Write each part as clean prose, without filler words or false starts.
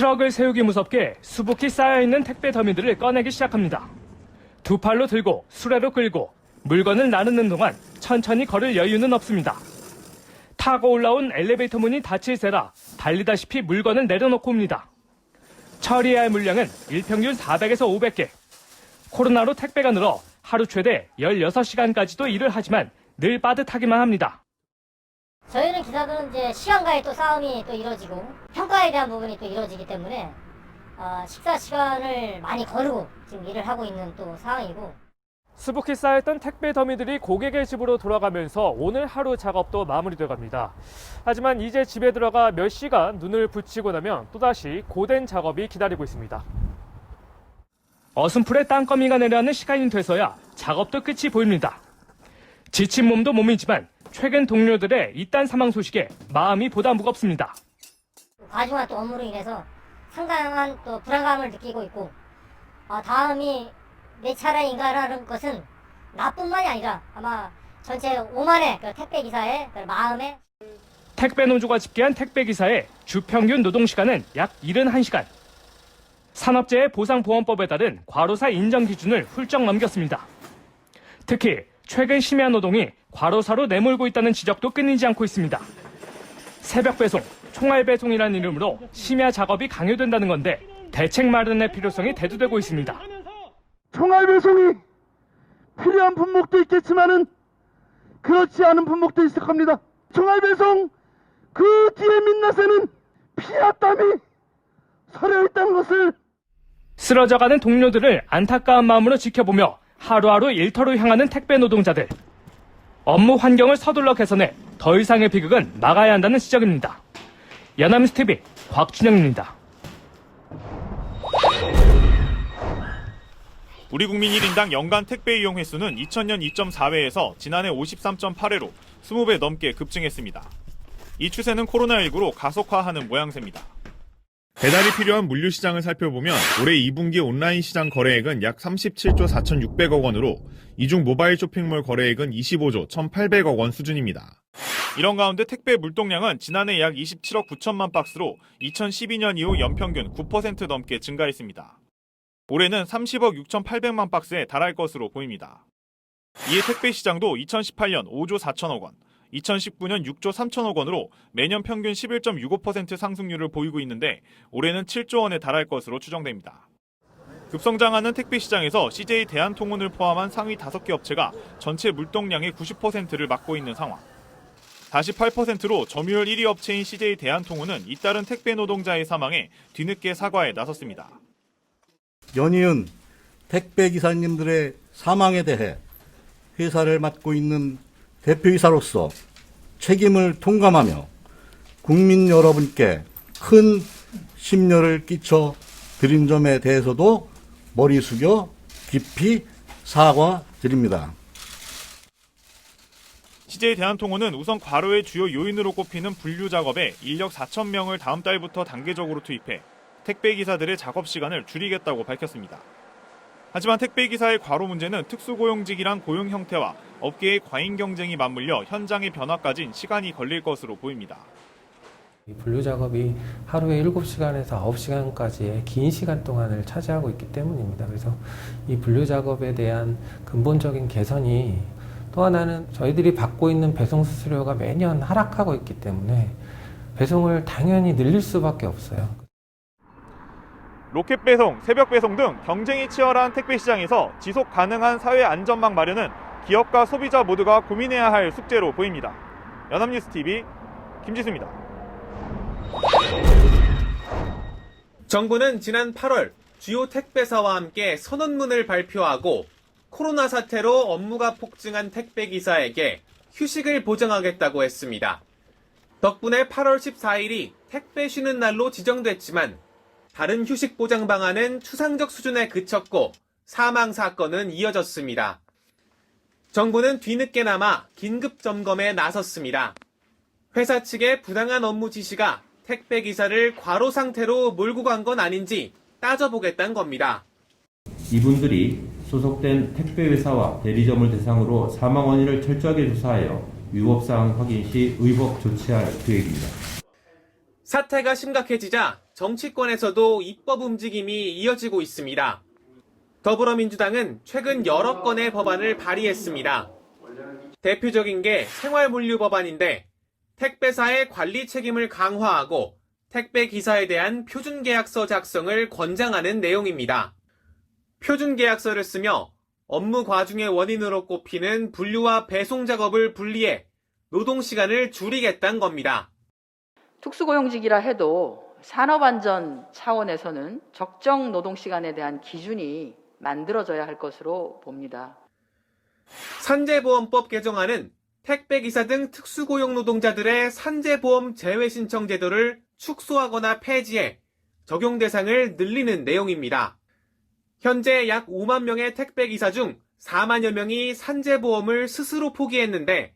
트럭을 세우기 무섭게 수북히 쌓여있는 택배 더미들을 꺼내기 시작합니다. 두 팔로 들고 수레로 끌고 물건을 나르는 동안 천천히 걸을 여유는 없습니다. 타고 올라온 엘리베이터 문이 닫힐세라 달리다시피 물건을 내려놓고 옵니다. 처리해야 할 물량은 일평균 400에서 500개. 코로나로 택배가 늘어 하루 최대 16시간까지도 일을 하지만 늘 빠듯하기만 합니다. 저희는 기사들은 이제 시간과의 또 싸움이 또 이루어지고 평가에 대한 부분이 또 이루어지기 때문에 식사 시간을 많이 거르고 지금 일을 하고 있는 또 상황이고. 수북히 쌓였던 택배 더미들이 고객의 집으로 돌아가면서 오늘 하루 작업도 마무리돼 갑니다. 하지만 이제 집에 들어가 몇 시간 눈을 붙이고 나면 또다시 고된 작업이 기다리고 있습니다. 어슴풀에 땅거미가 내려앉는 시간이 돼서야 작업도 끝이 보입니다. 지친 몸도 몸이지만 최근 동료들의 이딴 사망 소식에 마음이 보다 무겁습니다. 과중한 또 업무로 인해서 상당한 또 불안감을 느끼고 있고 다음이 내 차례인가라는 것은 나뿐만이 아니라 아마 전체 5만의 그 택배기사의 그 마음에. 택배 노조가 집계한 택배기사의 주평균 노동시간은 약 71시간. 산업재해 보상보험법에 따른 과로사 인정 기준을 훌쩍 넘겼습니다. 특히 최근 심야 노동이 과로사로 내몰고 있다는 지적도 끊이지 않고 있습니다. 새벽 배송, 총알 배송이라는 이름으로 심야 작업이 강요된다는 건데 대책 마련의 필요성이 대두되고 있습니다. 총알 배송이 필요한 품목도 있겠지만은 그렇지 않은 품목도 있을 겁니다. 총알 배송 그 뒤에 민낯에는 피와 땀이 서려 있다는 것을. 쓰러져가는 동료들을 안타까운 마음으로 지켜보며 하루하루 일터로 향하는 택배 노동자들. 업무 환경을 서둘러 개선해 더 이상의 비극은 막아야 한다는 지적입니다. 연합뉴스TV 곽준영입니다. 우리 국민 1인당 연간 택배 이용 횟수는 2000년 2.4회에서 지난해 53.8회로 20배 넘게 급증했습니다. 이 추세는 코로나19로 가속화하는 모양새입니다. 배달이 필요한 물류 시장을 살펴보면 올해 2분기 온라인 시장 거래액은 약 37조 4,600억 원으로 이중 모바일 쇼핑몰 거래액은 25조 1,800억 원 수준입니다. 이런 가운데 택배 물동량은 지난해 약 27억 9천만 박스로 2012년 이후 연평균 9% 넘게 증가했습니다. 올해는 30억 6,800만 박스에 달할 것으로 보입니다. 이에 택배 시장도 2018년 5조 4천억 원, 2019년 6조 3천억 원으로 매년 평균 11.65% 상승률을 보이고 있는데 올해는 7조 원에 달할 것으로 추정됩니다. 급성장하는 택배 시장에서 CJ 대한통운을 포함한 상위 5개 업체가 전체 물동량의 90%를 맡고 있는 상황. 다시 8%로 점유율 1위 업체인 CJ 대한통운은 잇따른 택배 노동자의 사망에 뒤늦게 사과에 나섰습니다. 연이은 택배 기사님들의 사망에 대해 회사를 맡고 있는 대표이사로서 책임을 통감하며 국민 여러분께 큰 심려를 끼쳐 드린 점에 대해서도 머리 숙여 깊이 사과드립니다. CJ 대한통운은 우선 과로의 주요 요인으로 꼽히는 분류 작업에 인력 4,000명을 다음 달부터 단계적으로 투입해 택배기사들의 작업 시간을 줄이겠다고 밝혔습니다. 하지만 택배기사의 과로 문제는 특수고용직이란 고용 형태와 업계의 과잉 경쟁이 맞물려 현장의 변화까진 시간이 걸릴 것으로 보입니다. 이 분류 작업이 하루에 7시간에서 9시간까지의 긴 시간 동안을 차지하고 있기 때문입니다. 그래서 이 분류 작업에 대한 근본적인 개선이, 또 하나는 저희들이 받고 있는 배송 수수료가 매년 하락하고 있기 때문에 배송을 당연히 늘릴 수밖에 없어요. 로켓 배송, 새벽 배송 등 경쟁이 치열한 택배 시장에서 지속 가능한 사회 안전망 마련은 기업과 소비자 모두가 고민해야 할 숙제로 보입니다. 연합뉴스TV 김지수입니다. 정부는 지난 8월 주요 택배사와 함께 선언문을 발표하고 코로나 사태로 업무가 폭증한 택배기사에게 휴식을 보장하겠다고 했습니다. 덕분에 8월 14일이 택배 쉬는 날로 지정됐지만 다른 휴식 보장 방안은 추상적 수준에 그쳤고 사망 사건은 이어졌습니다. 정부는 뒤늦게나마 긴급 점검에 나섰습니다. 회사 측의 부당한 업무 지시가 택배 기사를 과로 상태로 몰고 간 건 아닌지 따져보겠다는 겁니다. 이분들이 소속된 택배회사와 대리점을 대상으로 사망 원인을 철저하게 조사하여 위법사항 확인 시 의법 조치할 계획입니다. 사태가 심각해지자 정치권에서도 입법 움직임이 이어지고 있습니다. 더불어민주당은 최근 여러 건의 법안을 발의했습니다. 대표적인 게 생활물류 법안인데 택배사의 관리 책임을 강화하고 택배 기사에 대한 표준계약서 작성을 권장하는 내용입니다. 표준계약서를 쓰며 업무 과중의 원인으로 꼽히는 분류와 배송 작업을 분리해 노동시간을 줄이겠다는 겁니다. 특수고용직이라 해도 산업안전 차원에서는 적정 노동시간에 대한 기준이 만들어져야 할 것으로 봅니다. 산재보험법 개정안은 택배기사 등 특수고용 노동자들의 산재보험 제외 신청 제도를 축소하거나 폐지해 적용 대상을 늘리는 내용입니다. 현재 약 5만 명의 택배기사 중 4만여 명이 산재보험을 스스로 포기했는데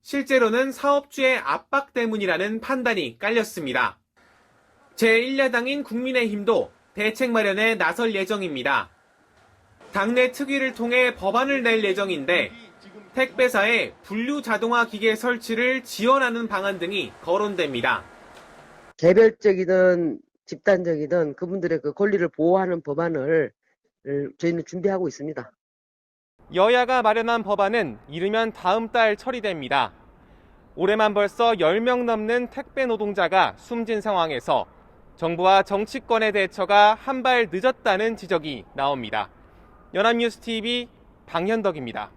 실제로는 사업주의 압박 때문이라는 판단이 깔렸습니다. 제1야당인 국민의힘도 대책 마련에 나설 예정입니다. 당내 특위를 통해 법안을 낼 예정인데 택배사의 분류 자동화 기계 설치를 지원하는 방안 등이 거론됩니다. 개별적이든 집단적이든 그분들의 그 권리를 보호하는 법안을 저희는 준비하고 있습니다. 여야가 마련한 법안은 이르면 다음 달 처리됩니다. 올해만 벌써 10명 넘는 택배 노동자가 숨진 상황에서 정부와 정치권의 대처가 한 발 늦었다는 지적이 나옵니다. 연합뉴스TV 방현덕입니다.